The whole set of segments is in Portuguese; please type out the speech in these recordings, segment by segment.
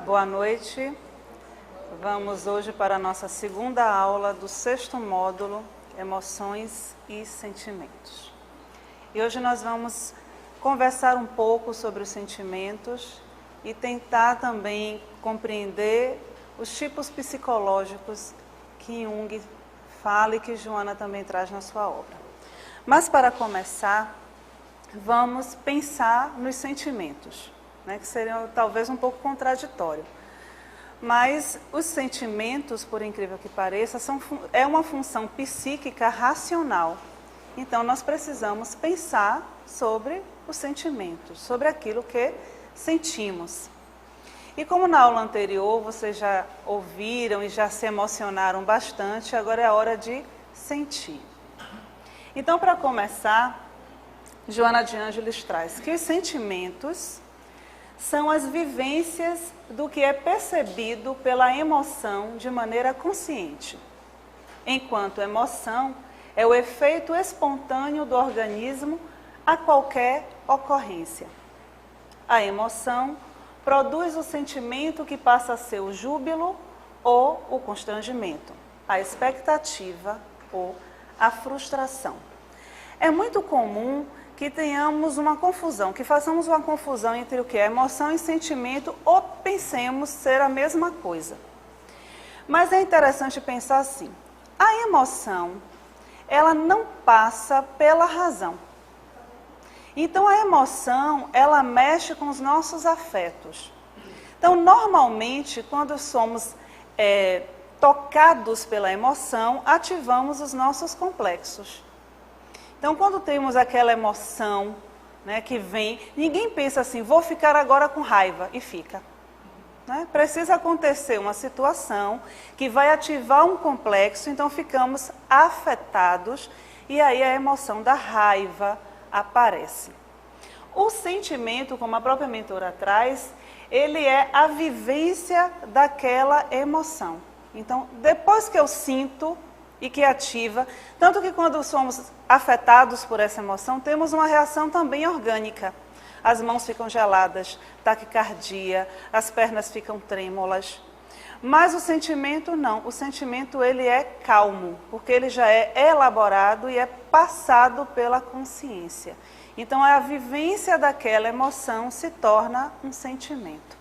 Boa noite. Vamos hoje para a nossa segunda aula do 6º módulo, Emoções e Sentimentos. E hoje nós vamos conversar um pouco sobre os sentimentos e tentar também compreender os tipos psicológicos que Jung fala e que Joana também traz na sua obra. Mas para começar, vamos pensar nos sentimentos, né, que seriam talvez um pouco contraditório. Mas os sentimentos, por incrível que pareça, é uma função psíquica racional. Então nós precisamos pensar sobre os sentimentos, sobre aquilo que sentimos. E como na aula anterior vocês já ouviram e já se emocionaram bastante, agora é a hora de sentir. Então, para começar, Joana de Ângeles traz que os sentimentos são as vivências do que é percebido pela emoção de maneira consciente, enquanto emoção é o efeito espontâneo do organismo a qualquer ocorrência. A emoção produz o sentimento que passa a ser o júbilo ou o constrangimento, a expectativa ou a frustração. É muito comum que tenhamos uma confusão, que façamos uma confusão entre o que é emoção e sentimento ou pensemos ser a mesma coisa. Mas é interessante pensar assim, a emoção, ela não passa pela razão. Então a emoção, ela mexe com os nossos afetos. Então normalmente, quando somos tocados pela emoção, ativamos os nossos complexos. Então, quando temos aquela emoção, né, que vem, ninguém pensa assim, vou ficar agora com raiva, e fica. Né? Precisa acontecer uma situação que vai ativar um complexo, então ficamos afetados, e aí a emoção da raiva aparece. O sentimento, como a própria mentora traz, ele é a vivência daquela emoção. Então, depois que eu sinto e que ativa, tanto que quando somos afetados por essa emoção, temos uma reação também orgânica. As mãos ficam geladas, taquicardia, as pernas ficam trêmulas. Mas o sentimento não, o sentimento ele é calmo, porque ele já é elaborado e é passado pela consciência. Então a vivência daquela emoção se torna um sentimento.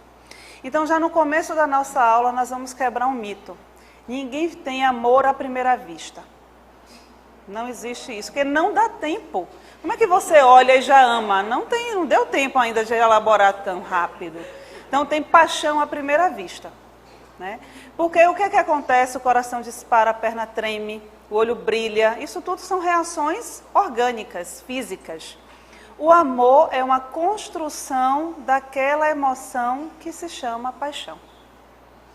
Então já no começo da nossa aula nós vamos quebrar um mito. Ninguém tem amor à primeira vista. Não existe isso, porque não dá tempo. Como é que você olha e já ama? Não deu tempo ainda de elaborar tão rápido. Então tem paixão à primeira vista. Né? Porque o que é que acontece? O coração dispara, a perna treme, o olho brilha. Isso tudo são reações orgânicas, físicas. O amor é uma construção daquela emoção que se chama paixão.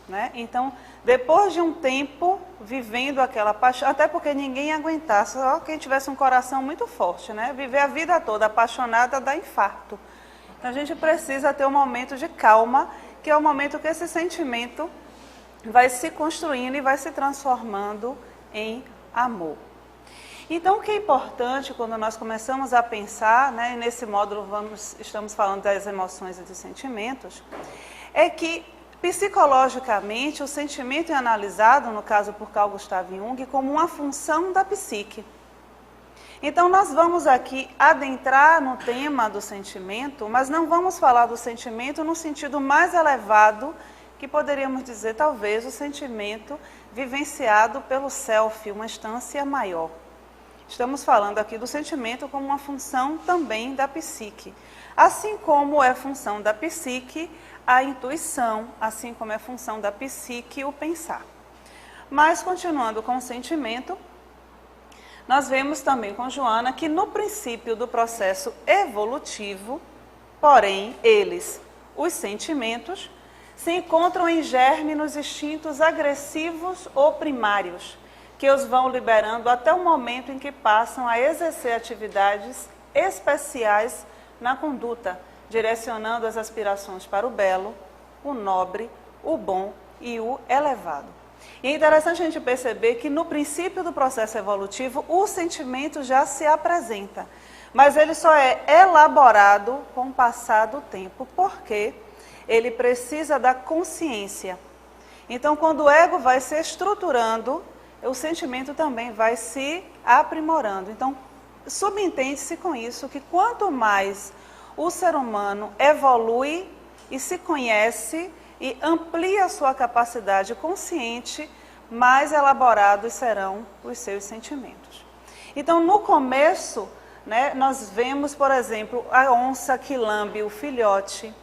Né? Então, depois de um tempo vivendo aquela paixão, até porque ninguém aguentasse, só quem tivesse um coração muito forte, né? Viver a vida toda apaixonada dá infarto. Então a gente precisa ter um momento de calma, que é o momento que esse sentimento vai se construindo e vai se transformando em amor. Então o que é importante quando nós começamos a pensar, né, nesse módulo estamos falando das emoções e dos sentimentos, é que psicologicamente, o sentimento é analisado, no caso por Carl Gustav Jung, como uma função da psique. Então, nós vamos aqui adentrar no tema do sentimento, mas não vamos falar do sentimento no sentido mais elevado, que poderíamos dizer, talvez, o sentimento vivenciado pelo self, uma instância maior. Estamos falando aqui do sentimento como uma função também da psique. Assim como é função da psique a intuição, assim como é função da psique o pensar. Mas, continuando com o sentimento, nós vemos também com Joana que no princípio do processo evolutivo, porém, os sentimentos, se encontram em germe nos instintos agressivos ou primários, que os vão liberando até o momento em que passam a exercer atividades especiais na conduta, direcionando as aspirações para o belo, o nobre, o bom e o elevado. E é interessante a gente perceber que no princípio do processo evolutivo, o sentimento já se apresenta, mas ele só é elaborado com o passar do tempo, porque ele precisa da consciência. Então, quando o ego vai se estruturando, o sentimento também vai se aprimorando. Então, subentende-se com isso que quanto mais o ser humano evolui e se conhece e amplia a sua capacidade consciente, mais elaborados serão os seus sentimentos. Então, no começo, né, nós vemos, por exemplo, a onça que lambe o filhote.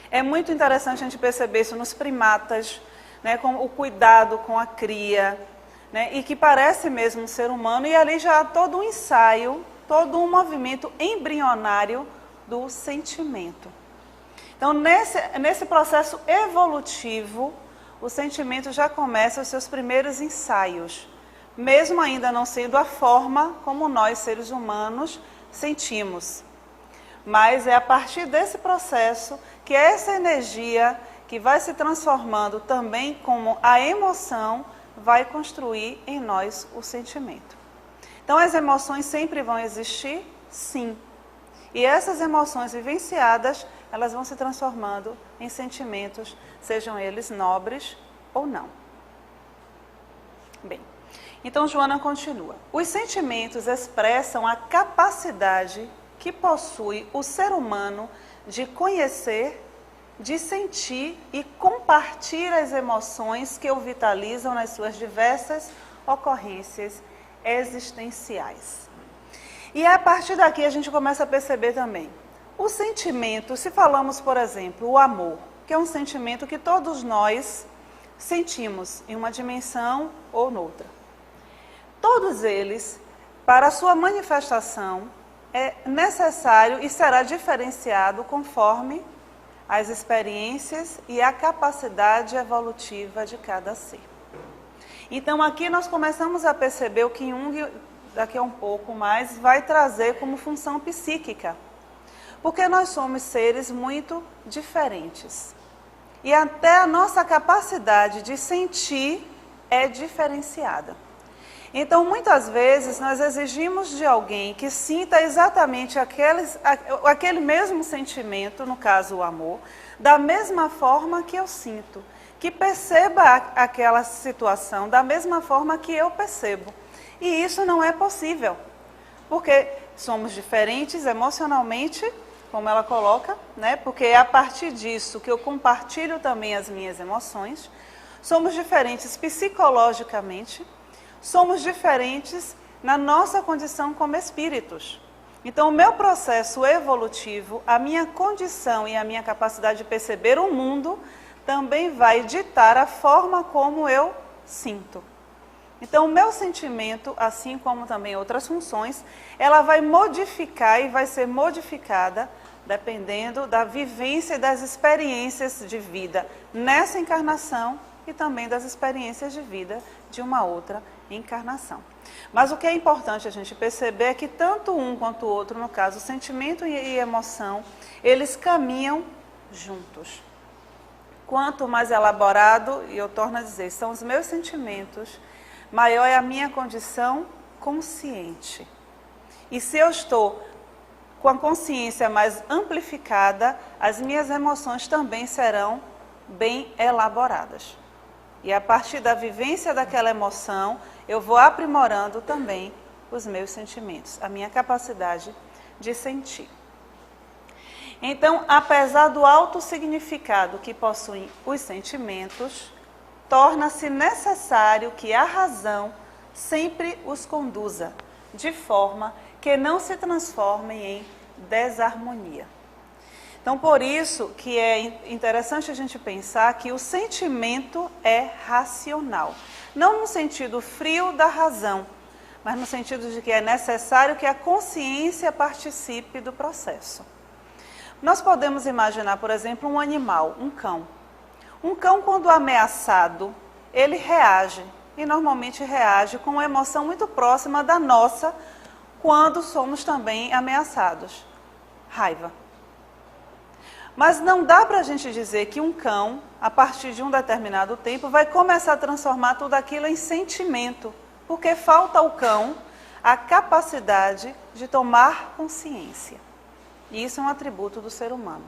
É muito interessante a gente perceber isso nos primatas, né, com o cuidado com a cria, né, e que parece mesmo um ser humano, e ali já há todo um ensaio, todo um movimento embrionário do sentimento. Então, nesse processo evolutivo, o sentimento já começa os seus primeiros ensaios, mesmo ainda não sendo a forma como nós, seres humanos, sentimos. Mas é a partir desse processo que essa energia que vai se transformando também como a emoção vai construir em nós o sentimento. Então, as emoções sempre vão existir? Sim. E essas emoções vivenciadas, elas vão se transformando em sentimentos, sejam eles nobres ou não. Bem, então Joana continua. Os sentimentos expressam a capacidade que possui o ser humano de conhecer, de sentir e compartilhar as emoções que o vitalizam nas suas diversas ocorrências existenciais. E a partir daqui a gente começa a perceber também o sentimento, se falamos, por exemplo, o amor, que é um sentimento que todos nós sentimos em uma dimensão ou noutra. Todos eles, para a sua manifestação, é necessário e será diferenciado conforme as experiências e a capacidade evolutiva de cada ser. Então, aqui nós começamos a perceber o que Jung, daqui a um pouco mais, vai trazer como função psíquica. Porque nós somos seres muito diferentes. E até a nossa capacidade de sentir é diferenciada. Então, muitas vezes, nós exigimos de alguém que sinta exatamente aquele mesmo sentimento, no caso o amor, da mesma forma que eu sinto, que perceba aquela situação da mesma forma que eu percebo. E isso não é possível, porque somos diferentes emocionalmente, como ela coloca, né? Porque é a partir disso que eu compartilho também as minhas emoções. Somos diferentes psicologicamente, somos diferentes na nossa condição como espíritos. Então, o meu processo evolutivo, a minha condição e a minha capacidade de perceber o mundo também vai ditar a forma como eu sinto. Então, o meu sentimento, assim como também outras funções, ela vai modificar e vai ser modificada dependendo da vivência e das experiências de vida nessa encarnação e também das experiências de vida de uma outra encarnação. Mas o que é importante a gente perceber é que tanto um quanto o outro, no caso, sentimento e emoção, eles caminham juntos. Quanto mais elaborado, e eu torno a dizer, são os meus sentimentos, maior é a minha condição consciente. E se eu estou com a consciência mais amplificada, as minhas emoções também serão bem elaboradas. E a partir da vivência daquela emoção, eu vou aprimorando também os meus sentimentos, a minha capacidade de sentir. Então, apesar do alto significado que possuem os sentimentos, torna-se necessário que a razão sempre os conduza, de forma que não se transformem em desarmonia. Então, por isso que é interessante a gente pensar que o sentimento é racional. Não no sentido frio da razão, mas no sentido de que é necessário que a consciência participe do processo. Nós podemos imaginar, por exemplo, um animal, um cão. Um cão, quando ameaçado, ele reage, e normalmente reage com uma emoção muito próxima da nossa, quando somos também ameaçados. Raiva. Mas não dá para a gente dizer que um cão, a partir de um determinado tempo, vai começar a transformar tudo aquilo em sentimento, porque falta ao cão a capacidade de tomar consciência. E isso é um atributo do ser humano.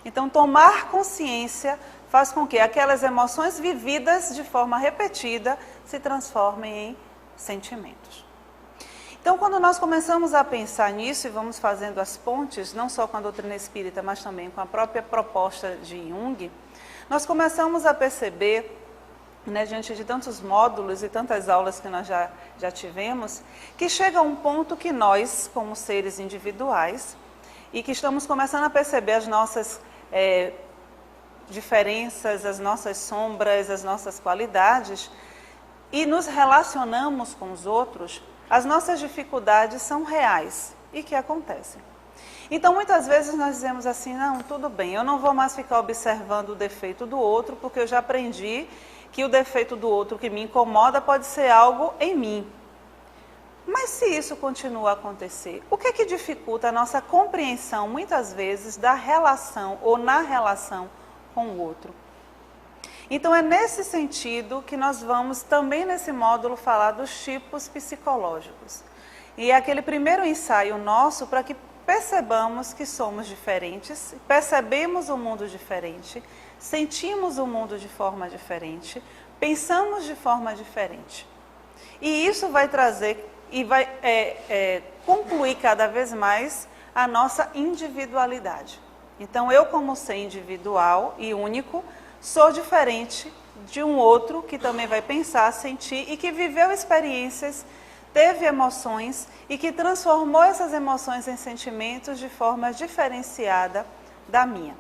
Então, tomar consciência faz com que aquelas emoções vividas de forma repetida se transformem em sentimentos. Então, quando nós começamos a pensar nisso e vamos fazendo as pontes, não só com a doutrina espírita, mas também com a própria proposta de Jung, nós começamos a perceber, né, diante de tantos módulos e tantas aulas que nós já tivemos, que chega um ponto que nós, como seres individuais, e que estamos começando a perceber as nossas diferenças, as nossas sombras, as nossas qualidades, e nos relacionamos com os outros, as nossas dificuldades são reais e que acontecem. Então, muitas vezes nós dizemos assim, não, tudo bem, eu não vou mais ficar observando o defeito do outro, porque eu já aprendi que o defeito do outro que me incomoda pode ser algo em mim. Mas se isso continua a acontecer, o que é que dificulta a nossa compreensão, muitas vezes, da relação ou na relação com o outro? Então, é nesse sentido que nós vamos também nesse módulo falar dos tipos psicológicos. E é aquele primeiro ensaio nosso para que percebamos que somos diferentes, percebemos o mundo diferente, sentimos o mundo de forma diferente, pensamos de forma diferente. E isso vai trazer e vai concluir cada vez mais a nossa individualidade. Então, eu como ser individual e único, sou diferente de um outro que também vai pensar, sentir e que viveu experiências, teve emoções e que transformou essas emoções em sentimentos de forma diferenciada da minha.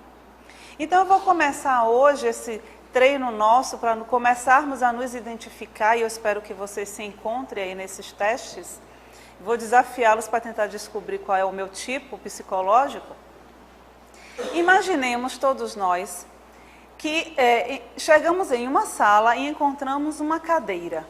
Então, eu vou começar hoje esse treino nosso para começarmos a nos identificar, e eu espero que vocês se encontrem aí nesses testes. Vou desafiá-los para tentar descobrir qual é o meu tipo psicológico. Imaginemos todos nós que chegamos em uma sala e encontramos uma cadeira.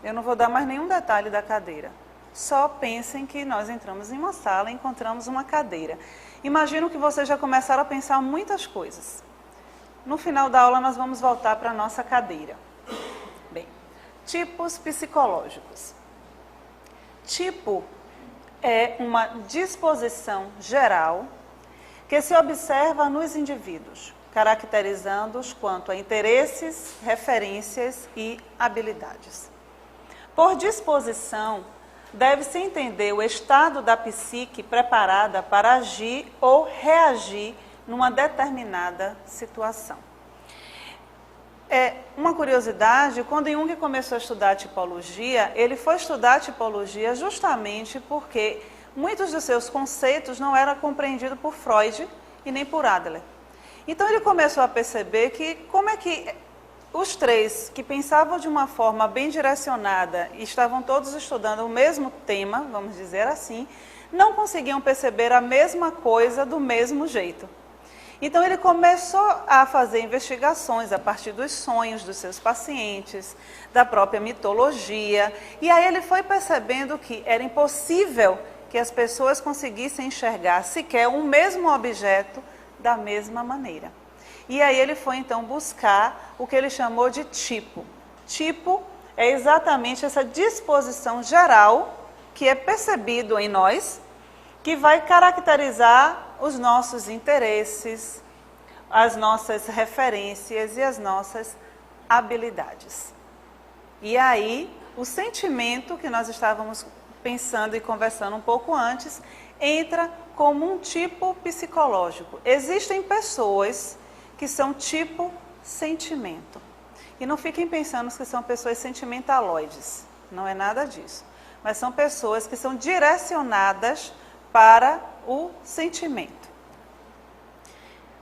Eu não vou dar mais nenhum detalhe da cadeira. Só pensem que nós entramos em uma sala e encontramos uma cadeira. Imagino que vocês já começaram a pensar muitas coisas. No final da aula nós vamos voltar para a nossa cadeira. Bem, tipos psicológicos. Tipo é uma disposição geral que se observa nos indivíduos, caracterizando-os quanto a interesses, referências e habilidades. Por disposição, deve-se entender o estado da psique preparada para agir ou reagir numa determinada situação. Uma curiosidade, quando Jung começou a estudar a tipologia, ele foi estudar a tipologia justamente porque muitos dos seus conceitos não eram compreendidos por Freud e nem por Adler. Então ele começou a perceber que como é que os três que pensavam de uma forma bem direcionada e estavam todos estudando o mesmo tema, vamos dizer assim, não conseguiam perceber a mesma coisa do mesmo jeito. Então ele começou a fazer investigações a partir dos sonhos dos seus pacientes, da própria mitologia, e aí ele foi percebendo que era impossível que as pessoas conseguissem enxergar sequer um mesmo objeto da mesma maneira. E aí ele foi então buscar o que ele chamou de tipo. Tipo é exatamente essa disposição geral que é percebido em nós, que vai caracterizar os nossos interesses, as nossas referências e as nossas habilidades. E aí, o sentimento que nós estávamos pensando e conversando um pouco antes, entra como um tipo psicológico. Existem pessoas que são tipo sentimento. E não fiquem pensando que são pessoas sentimentaloides. Não é nada disso. Mas são pessoas que são direcionadas para o sentimento.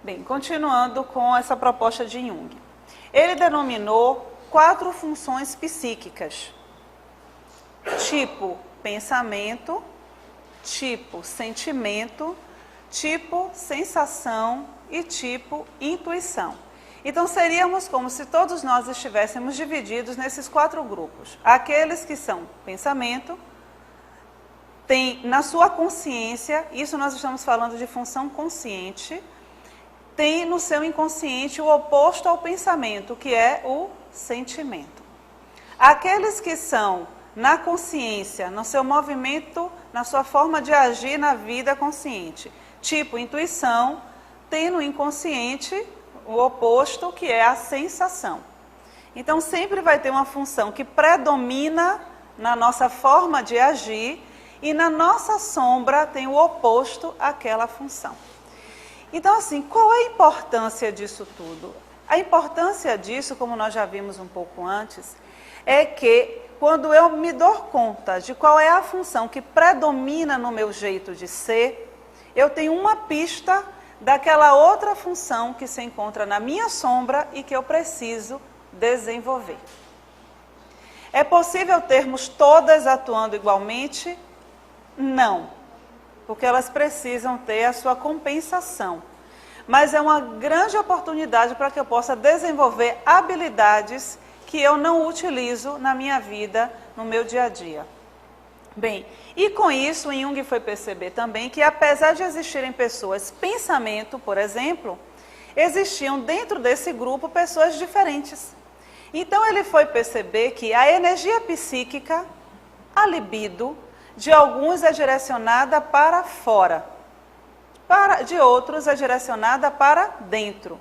Bem, continuando com essa proposta de Jung. Ele denominou 4 funções psíquicas. Tipo pensamento, tipo sentimento, tipo sensação e tipo intuição. Então seríamos como se todos nós estivéssemos divididos nesses 4 grupos. Aqueles que são pensamento, tem na sua consciência, isso nós estamos falando de função consciente, tem no seu inconsciente o oposto ao pensamento, que é o sentimento. Aqueles que são na consciência, no seu movimento, na sua forma de agir na vida consciente, Tipo intuição tem no inconsciente o oposto, que é a sensação. Então sempre vai ter uma função que predomina na nossa forma de agir e na nossa sombra tem o oposto àquela função. Então assim, qual é a importância disso tudo? A importância disso, como nós já vimos um pouco antes, é que quando eu me dou conta de qual é a função que predomina no meu jeito de ser, eu tenho uma pista daquela outra função que se encontra na minha sombra e que eu preciso desenvolver. É possível termos todas atuando igualmente? Não, porque elas precisam ter a sua compensação. Mas é uma grande oportunidade para que eu possa desenvolver habilidades que eu não utilizo na minha vida, no meu dia a dia. Bem, e com isso, Jung foi perceber também que apesar de existirem pessoas, pensamento, por exemplo, existiam dentro desse grupo pessoas diferentes. Então ele foi perceber que a energia psíquica, a libido, de alguns é direcionada para fora, de outros é direcionada para dentro.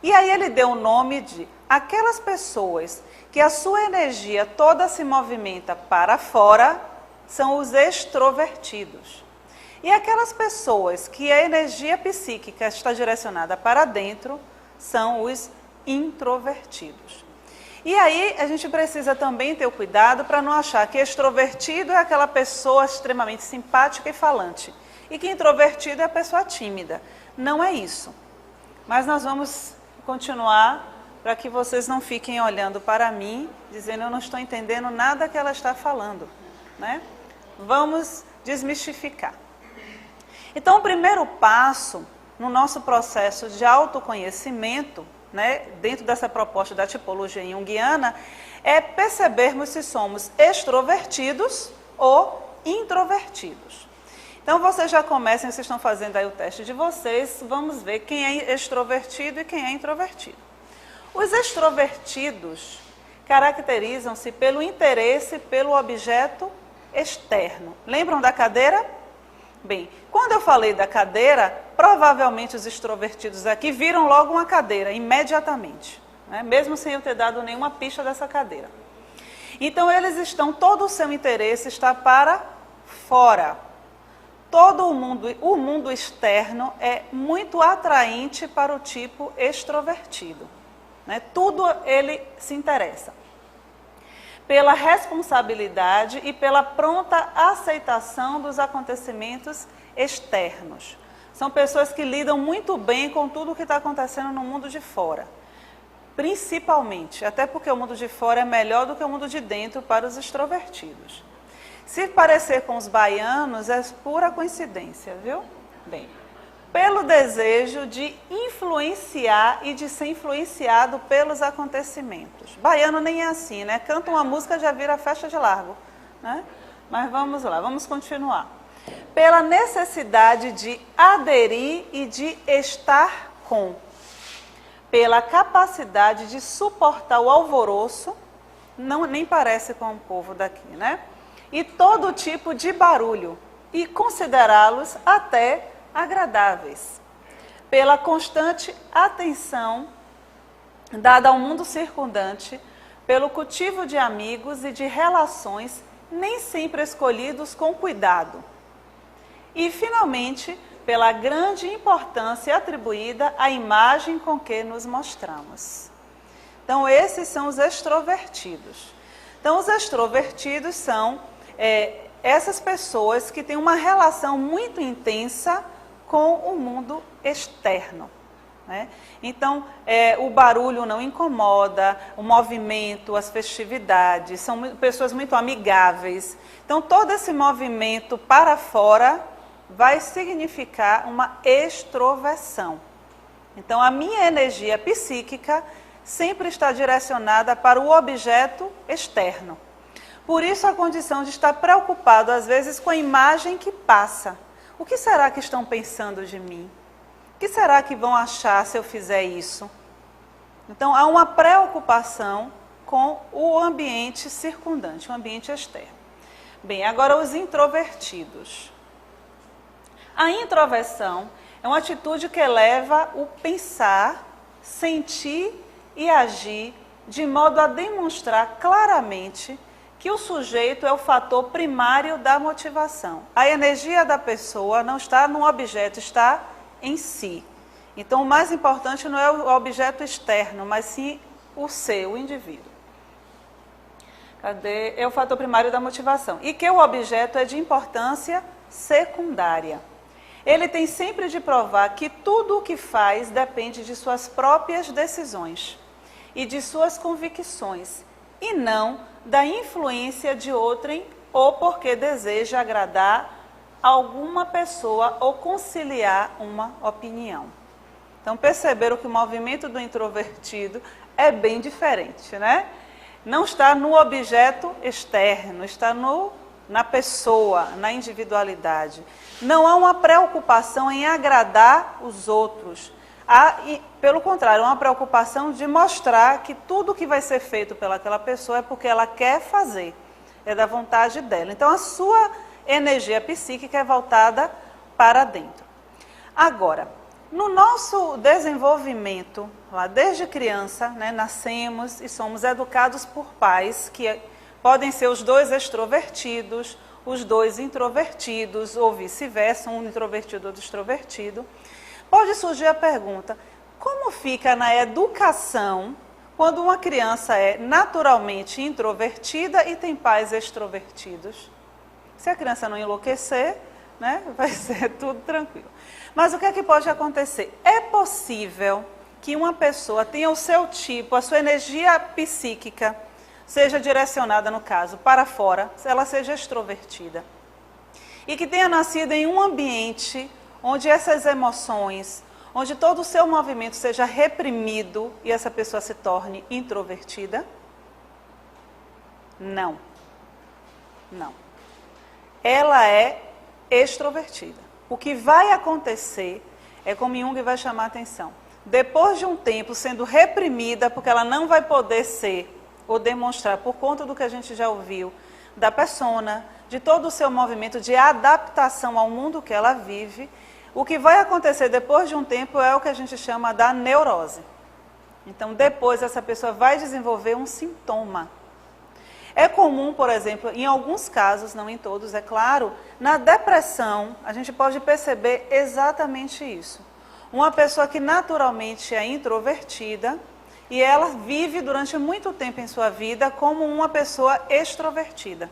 E aí ele deu o nome de aquelas pessoas que a sua energia toda se movimenta para fora, são os extrovertidos. E aquelas pessoas que a energia psíquica está direcionada para dentro, são os introvertidos. E aí a gente precisa também ter o cuidado para não achar que extrovertido é aquela pessoa extremamente simpática e falante, e que introvertido é a pessoa tímida. Não é isso. Mas nós vamos continuar para que vocês não fiquem olhando para mim, dizendo eu não estou entendendo nada que ela está falando, né? Vamos desmistificar. Então, o primeiro passo no nosso processo de autoconhecimento, né, dentro dessa proposta da tipologia junguiana, é percebermos se somos extrovertidos ou introvertidos. Então, vocês já comecem, vocês estão fazendo aí o teste de vocês, vamos ver quem é extrovertido e quem é introvertido. Os extrovertidos caracterizam-se pelo interesse pelo objeto externo. Lembram da cadeira? Bem, quando eu falei da cadeira, provavelmente os extrovertidos aqui viram logo uma cadeira, imediatamente, né? Mesmo sem eu ter dado nenhuma pista dessa cadeira. Então, todo o seu interesse está para fora. Todo o mundo externo é muito atraente para o tipo extrovertido, né? Tudo ele se interessa pela responsabilidade e pela pronta aceitação dos acontecimentos externos. São pessoas que lidam muito bem com tudo o que está acontecendo no mundo de fora. Principalmente, até porque o mundo de fora é melhor do que o mundo de dentro para os extrovertidos. Se parecer com os baianos, é pura coincidência, viu? Bem, pelo desejo de influenciar e de ser influenciado pelos acontecimentos. Baiano nem é assim, né? Canta uma música, já vira festa de largo, né? Mas vamos lá, vamos continuar. Pela necessidade de aderir e de estar com. Pela capacidade de suportar o alvoroço, nem parece com o povo daqui, né? E todo tipo de barulho, e considerá-los até agradáveis, pela constante atenção dada ao mundo circundante, pelo cultivo de amigos e de relações nem sempre escolhidos com cuidado, e finalmente pela grande importância atribuída à imagem com que nos mostramos. Então esses são os extrovertidos. Então os extrovertidos são essas pessoas que têm uma relação muito intensa com o mundo externo, né? Então, o barulho não incomoda, o movimento, as festividades, são pessoas muito amigáveis. Então, todo esse movimento para fora vai significar uma extroversão. Então, a minha energia psíquica sempre está direcionada para o objeto externo. Por isso, a condição de estar preocupado, às vezes, com a imagem que passa. O que será que estão pensando de mim? O que será que vão achar se eu fizer isso? Então, há uma preocupação com o ambiente circundante, o ambiente externo. Bem, agora os introvertidos. A introversão é uma atitude que eleva o pensar, sentir e agir de modo a demonstrar claramente que o sujeito é o fator primário da motivação. A energia da pessoa não está no objeto, está em si. Então, o mais importante não é o objeto externo, mas sim o ser, o indivíduo. Cadê? É o fator primário da motivação. E que o objeto é de importância secundária. Ele tem sempre de provar que tudo o que faz depende de suas próprias decisões e de suas convicções, e não da influência de outrem ou porque deseja agradar alguma pessoa ou conciliar uma opinião. Então, perceberam que o movimento do introvertido é bem diferente, né? Não está no objeto externo, está na pessoa, na individualidade. Não há uma preocupação em agradar os outros. Pelo contrário, uma preocupação de mostrar que tudo que vai ser feito pelaquela pessoa é porque ela quer fazer, é da vontade dela. Então, a sua energia psíquica é voltada para dentro. Agora, no nosso desenvolvimento, lá desde criança, né, nascemos e somos educados por pais que podem ser os dois extrovertidos, os dois introvertidos, ou vice-versa, um introvertido ou extrovertido. Pode surgir a pergunta, como fica na educação quando uma criança é naturalmente introvertida e tem pais extrovertidos? Se a criança não enlouquecer, né, vai ser tudo tranquilo. Mas o que é que pode acontecer? É possível que uma pessoa tenha o seu tipo, a sua energia psíquica, seja direcionada, no caso, para fora, ela seja extrovertida. E que tenha nascido em um ambiente onde essas emoções, onde todo o seu movimento seja reprimido e essa pessoa se torne introvertida? Não. Não. Ela é extrovertida. O que vai acontecer é como Jung vai chamar a atenção. Depois de um tempo sendo reprimida, porque ela não vai poder ser ou demonstrar, por conta do que a gente já ouviu, da persona, de todo o seu movimento de adaptação ao mundo que ela vive, o que vai acontecer depois de um tempo é o que a gente chama da neurose. Então, depois essa pessoa vai desenvolver um sintoma. É comum, por exemplo, em alguns casos, não em todos, é claro, na depressão, a gente pode perceber exatamente isso. Uma pessoa que naturalmente é introvertida e ela vive durante muito tempo em sua vida como uma pessoa extrovertida.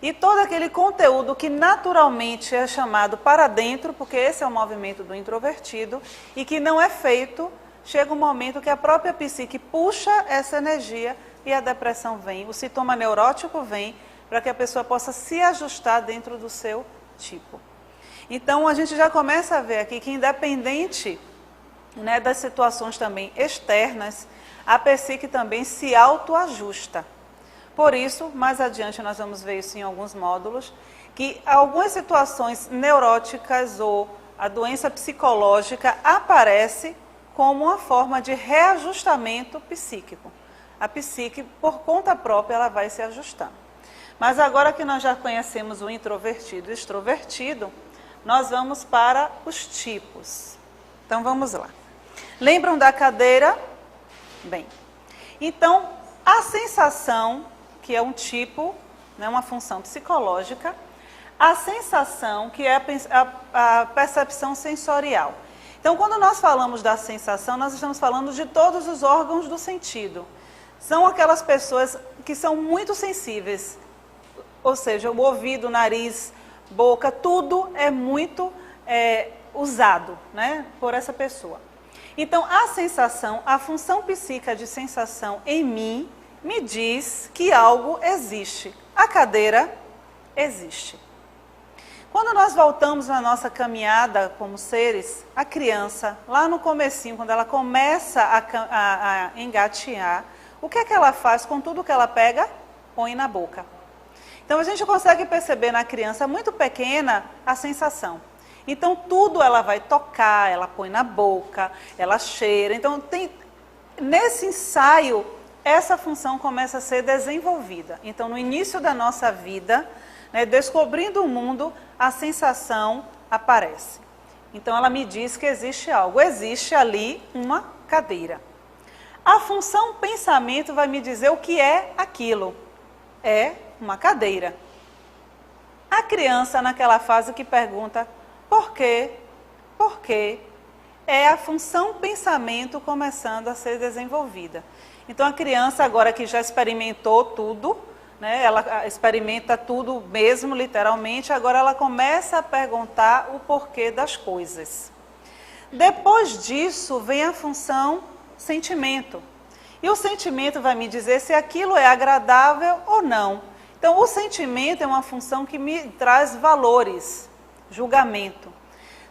E todo aquele conteúdo que naturalmente é chamado para dentro, porque esse é o movimento do introvertido, e que não é feito, chega um momento que a própria psique puxa essa energia e a depressão vem, o sintoma neurótico vem, para que a pessoa possa se ajustar dentro do seu tipo. Então, a gente já começa a ver aqui que, independente, né, das situações também externas, a psique também se autoajusta. Por isso, mais adiante nós vamos ver isso em alguns módulos, que algumas situações neuróticas ou a doença psicológica aparece como uma forma de reajustamento psíquico. A psique, por conta própria, ela vai se ajustando. Mas agora que nós já conhecemos o introvertido e o extrovertido, nós vamos para os tipos. Então, vamos lá. Lembram da cadeira? Bem, então, a sensação, que é um tipo, né, uma função psicológica, a sensação, que é a percepção sensorial. Então, quando nós falamos da sensação, nós estamos falando de todos os órgãos do sentido. São aquelas pessoas que são muito sensíveis, ou seja, o ouvido, o nariz, boca, tudo é muito usado, né, por essa pessoa. Então, a sensação, a função psíquica de sensação em mim, me diz que algo existe. A cadeira existe. Quando nós voltamos na nossa caminhada como seres, a criança, lá no comecinho, quando ela começa a engatear, o que é que ela faz com tudo que ela pega? Põe na boca. Então, a gente consegue perceber na criança muito pequena a sensação. Então, tudo ela vai tocar, ela põe na boca, ela cheira. Então, nesse ensaio, essa função começa a ser desenvolvida. Então, no início da nossa vida, né, descobrindo o mundo, a sensação aparece. Então ela me diz que existe algo, existe ali uma cadeira. A função pensamento vai me dizer o que é aquilo. É uma cadeira. A criança naquela fase que pergunta por quê? Por quê? É a função pensamento começando a ser desenvolvida. Então a criança agora que já experimentou tudo, né, ela experimenta tudo mesmo, literalmente, agora ela começa a perguntar o porquê das coisas. Depois disso vem a função sentimento. E o sentimento vai me dizer se aquilo é agradável ou não. Então o sentimento é uma função que me traz valores, julgamento.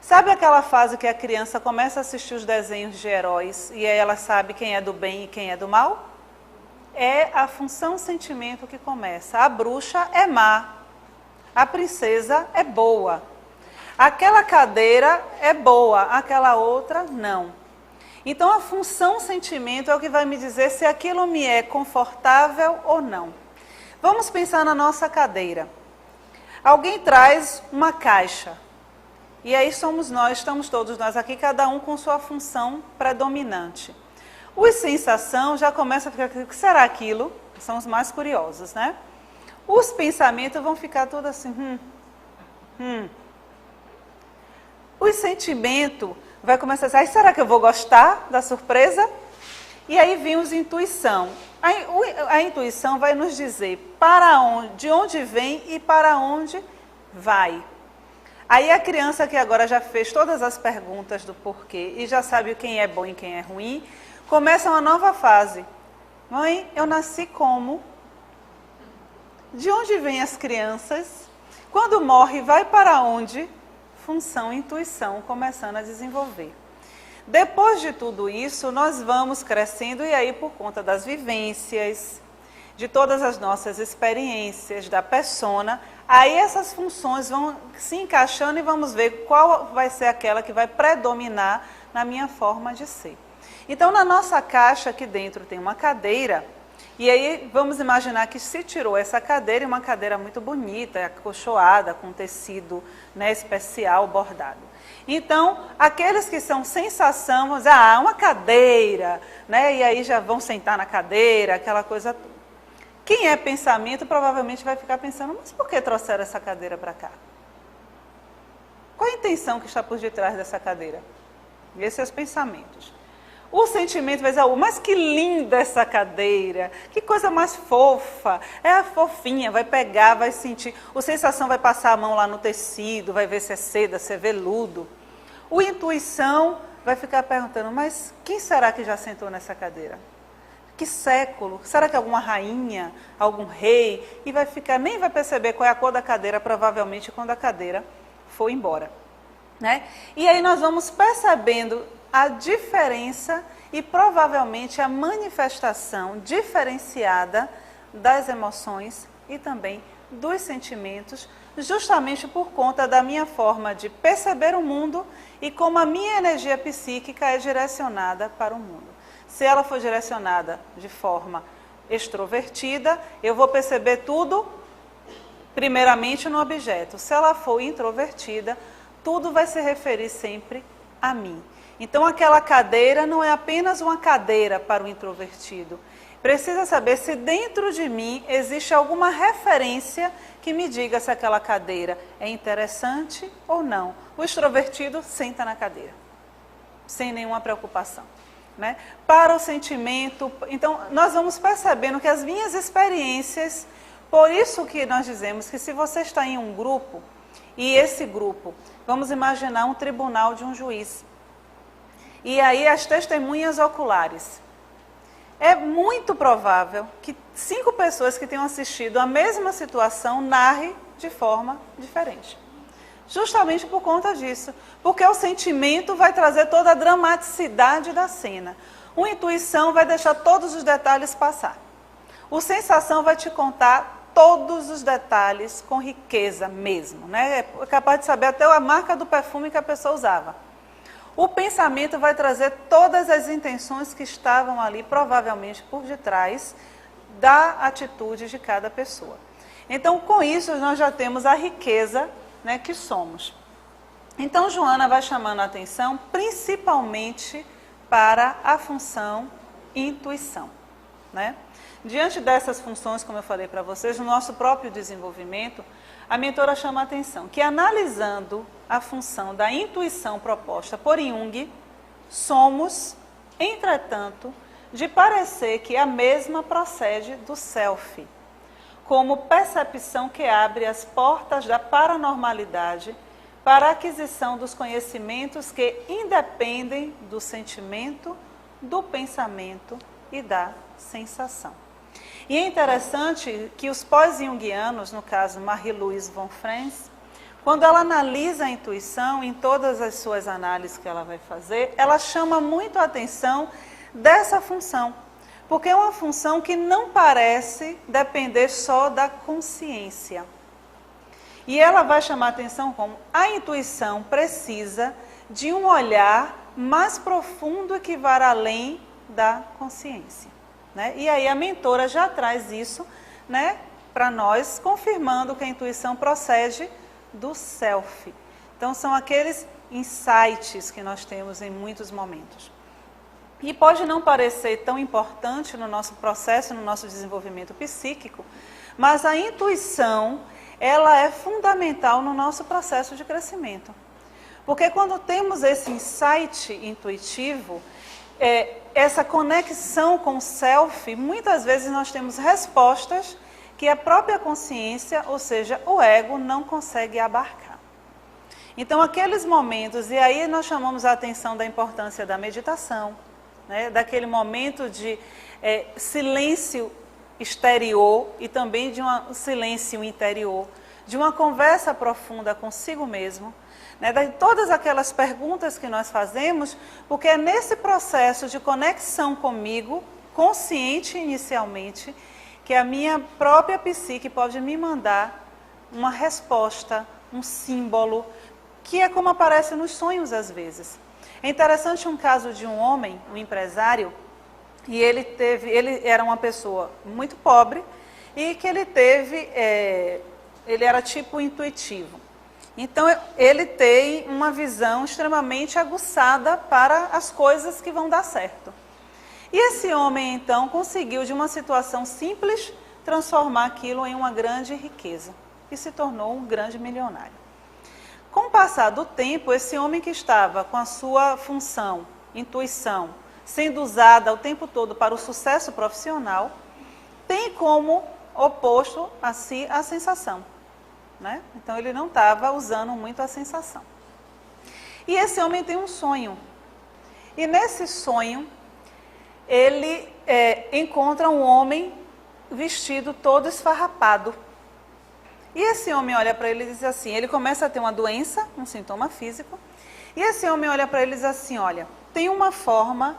Sabe aquela fase que a criança começa a assistir os desenhos de heróis e aí ela sabe quem é do bem e quem é do mal? É a função sentimento que começa. A bruxa é má, a princesa é boa, aquela cadeira é boa, aquela outra não. Então a função sentimento é o que vai me dizer se aquilo me é confortável ou não. Vamos pensar na nossa cadeira. Alguém traz uma caixa. E aí somos nós, estamos todos nós aqui, cada um com sua função predominante. Os sensação já começa a ficar, o que será aquilo? São os mais curiosos, né? Os pensamentos vão ficar tudo assim, Os sentimentos vai começar a dizer, será que eu vou gostar da surpresa? E aí vem os intuição. A intuição vai nos dizer para onde, de onde vem e para onde vai. Aí a criança que agora já fez todas as perguntas do porquê e já sabe quem é bom e quem é ruim, começa uma nova fase. Mãe, eu nasci como? De onde vêm as crianças? Quando morre, vai para onde? Função, intuição, começando a desenvolver. Depois de tudo isso, nós vamos crescendo e aí por conta das vivências, de todas as nossas experiências, da persona, aí essas funções vão se encaixando e vamos ver qual vai ser aquela que vai predominar na minha forma de ser. Então, na nossa caixa aqui dentro tem uma cadeira, e aí vamos imaginar que se tirou essa cadeira, e uma cadeira muito bonita, acolchoada, com tecido, né, especial, bordado. Então, aqueles que são sensação, vão dizer, uma cadeira, né, e aí já vão sentar na cadeira, aquela coisa toda. Quem é pensamento provavelmente vai ficar pensando, mas por que trouxeram essa cadeira para cá? Qual a intenção que está por detrás dessa cadeira? Esses são os pensamentos. O sentimento vai dizer, mas que linda essa cadeira, que coisa mais fofa, é a fofinha, vai pegar, vai sentir, a sensação vai passar a mão lá no tecido, vai ver se é seda, se é veludo. O intuição vai ficar perguntando, mas quem será que já sentou nessa cadeira? Que século? Será que é alguma rainha, algum rei? E vai ficar, nem vai perceber qual é a cor da cadeira, provavelmente, quando a cadeira for embora. Né? E aí nós vamos percebendo a diferença e provavelmente a manifestação diferenciada das emoções e também dos sentimentos, justamente por conta da minha forma de perceber o mundo e como a minha energia psíquica é direcionada para o mundo. Se ela for direcionada de forma extrovertida, eu vou perceber tudo primeiramente no objeto. Se ela for introvertida, tudo vai se referir sempre a mim. Então aquela cadeira não é apenas uma cadeira para o introvertido. Precisa saber se dentro de mim existe alguma referência que me diga se aquela cadeira é interessante ou não. O extrovertido senta na cadeira, sem nenhuma preocupação. Né? Para o sentimento, então nós vamos percebendo que as minhas experiências, por isso que nós dizemos que se você está em um grupo, e esse grupo, vamos imaginar um tribunal de um juiz, e aí as testemunhas oculares, é muito provável que 5 pessoas que tenham assistido a mesma situação narrem de forma diferente. Justamente por conta disso, porque o sentimento vai trazer toda a dramaticidade da cena. A intuição vai deixar todos os detalhes passar. O sensação vai te contar todos os detalhes com riqueza mesmo, né? É capaz de saber até a marca do perfume que a pessoa usava. O pensamento vai trazer todas as intenções que estavam ali, provavelmente por detrás da atitude de cada pessoa. Então, com isso, nós já temos a riqueza, né, que somos. Então, Joana vai chamando a atenção principalmente para a função intuição, né? Diante dessas funções, como eu falei para vocês, no nosso próprio desenvolvimento, a mentora chama a atenção que, analisando a função da intuição proposta por Jung, somos, entretanto, de parecer que a mesma procede do self, como percepção que abre as portas da paranormalidade para a aquisição dos conhecimentos que independem do sentimento, do pensamento e da sensação. E é interessante que os pós-junguianos, no caso Marie-Louise von Franz, quando ela analisa a intuição, em todas as suas análises que ela vai fazer, ela chama muito a atenção dessa função, porque é uma função que não parece depender só da consciência. E ela vai chamar a atenção como a intuição precisa de um olhar mais profundo que vá além da consciência, né? E aí a mentora já traz isso, né, para nós, confirmando que a intuição procede do self. Então são aqueles insights que nós temos em muitos momentos. E pode não parecer tão importante no nosso processo, no nosso desenvolvimento psíquico, mas a intuição, ela é fundamental no nosso processo de crescimento. Porque quando temos esse insight intuitivo, essa conexão com o self, muitas vezes nós temos respostas que a própria consciência, ou seja, o ego, não consegue abarcar. Então, aqueles momentos, e aí nós chamamos a atenção da importância da meditação, né, daquele momento de silêncio exterior e também de um silêncio interior, de uma conversa profunda consigo mesmo, né, de todas aquelas perguntas que nós fazemos, porque é nesse processo de conexão comigo, consciente inicialmente, que a minha própria psique pode me mandar uma resposta, um símbolo, que é como aparece nos sonhos às vezes. É interessante um caso de um homem, um empresário, e ele era uma pessoa muito pobre e que ele era tipo intuitivo. Então ele tem uma visão extremamente aguçada para as coisas que vão dar certo. E esse homem então conseguiu de uma situação simples transformar aquilo em uma grande riqueza e se tornou um grande milionário. Com o passar do tempo, esse homem que estava com a sua função, intuição, sendo usada o tempo todo para o sucesso profissional, tem como oposto a si a sensação, né? Então ele não estava usando muito a sensação. E esse homem tem um sonho. E nesse sonho, ele encontra um homem vestido todo esfarrapado. E esse homem olha para ele e diz assim, ele começa a ter uma doença, um sintoma físico, e esse homem olha para ele e diz assim, olha, tem uma forma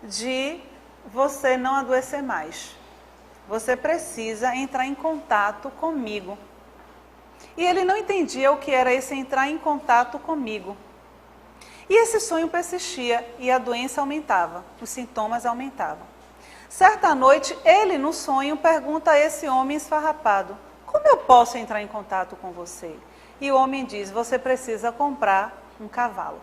de você não adoecer mais. Você precisa entrar em contato comigo. E ele não entendia o que era esse entrar em contato comigo. E esse sonho persistia e a doença aumentava, os sintomas aumentavam. Certa noite, ele no sonho pergunta a esse homem esfarrapado, como eu posso entrar em contato com você? E o homem diz, você precisa comprar um cavalo.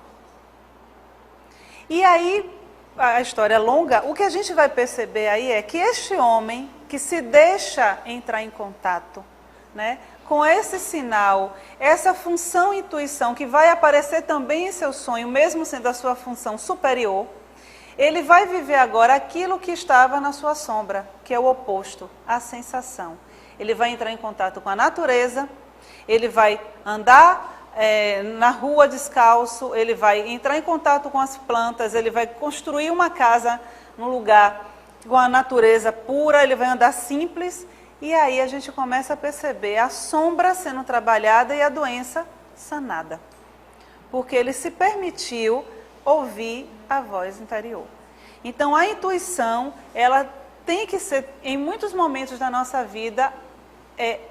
E aí, a história é longa, o que a gente vai perceber aí é que este homem que se deixa entrar em contato, né, com esse sinal, essa função intuição que vai aparecer também em seu sonho, mesmo sendo a sua função superior, ele vai viver agora aquilo que estava na sua sombra, que é o oposto, a sensação. Ele vai entrar em contato com a natureza, ele vai andar na rua descalço, ele vai entrar em contato com as plantas, ele vai construir uma casa num lugar com a natureza pura, ele vai andar simples, e aí a gente começa a perceber a sombra sendo trabalhada e a doença sanada. Porque ele se permitiu ouvir a voz interior. Então a intuição, ela tem que ser, em muitos momentos da nossa vida,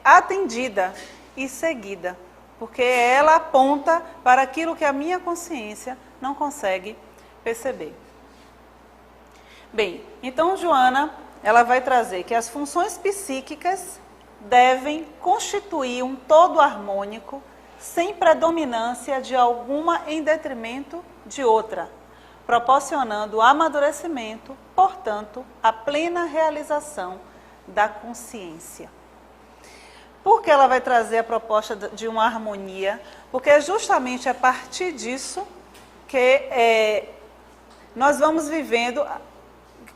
atendida e seguida. Porque ela aponta para aquilo que a minha consciência não consegue perceber. Bem, então Joana, ela vai trazer que as funções psíquicas devem constituir um todo harmônico sem predominância de alguma em detrimento de outra, proporcionando o amadurecimento, portanto, a plena realização da consciência. Por que ela vai trazer a proposta de uma harmonia? Porque é justamente a partir disso que nós vamos vivendo,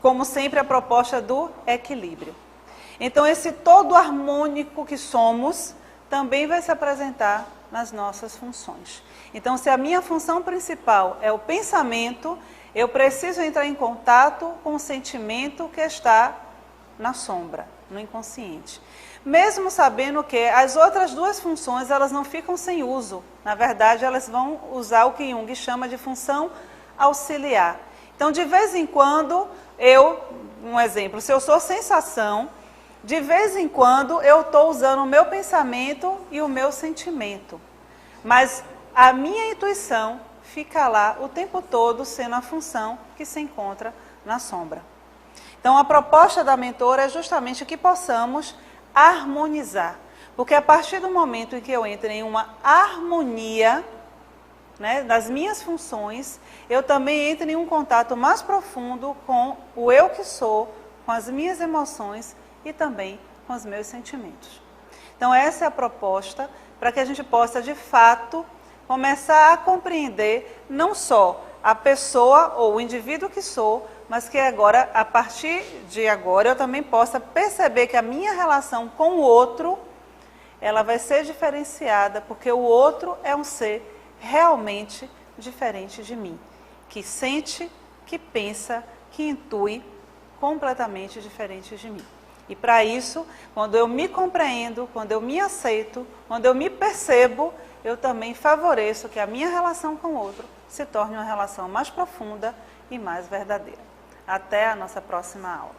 como sempre, a proposta do equilíbrio. Então, esse todo harmônico que somos também vai se apresentar nas nossas funções. Então, se a minha função principal é o pensamento, eu preciso entrar em contato com o sentimento que está na sombra, no inconsciente. Mesmo sabendo que as outras duas funções, elas não ficam sem uso. Na verdade, elas vão usar o que Jung chama de função auxiliar. Então, de vez em quando, um exemplo, se eu sou sensação, de vez em quando eu estou usando o meu pensamento e o meu sentimento. Mas a minha intuição fica lá o tempo todo sendo a função que se encontra na sombra. Então, a proposta da mentora é justamente que possamos harmonizar. Porque a partir do momento em que eu entro em uma harmonia, né, das minhas funções, eu também entro em um contato mais profundo com o eu que sou, com as minhas emoções e também com os meus sentimentos. Então, essa é a proposta para que a gente possa, de fato, começar a compreender não só a pessoa ou o indivíduo que sou, mas que agora, a partir de agora, eu também possa perceber que a minha relação com o outro, ela vai ser diferenciada, porque o outro é um ser realmente diferente de mim, que sente, que pensa, que intui, completamente diferente de mim. E para isso, quando eu me compreendo, quando eu me aceito, quando eu me percebo, eu também favoreço que a minha relação com o outro se torne uma relação mais profunda e mais verdadeira. Até a nossa próxima aula.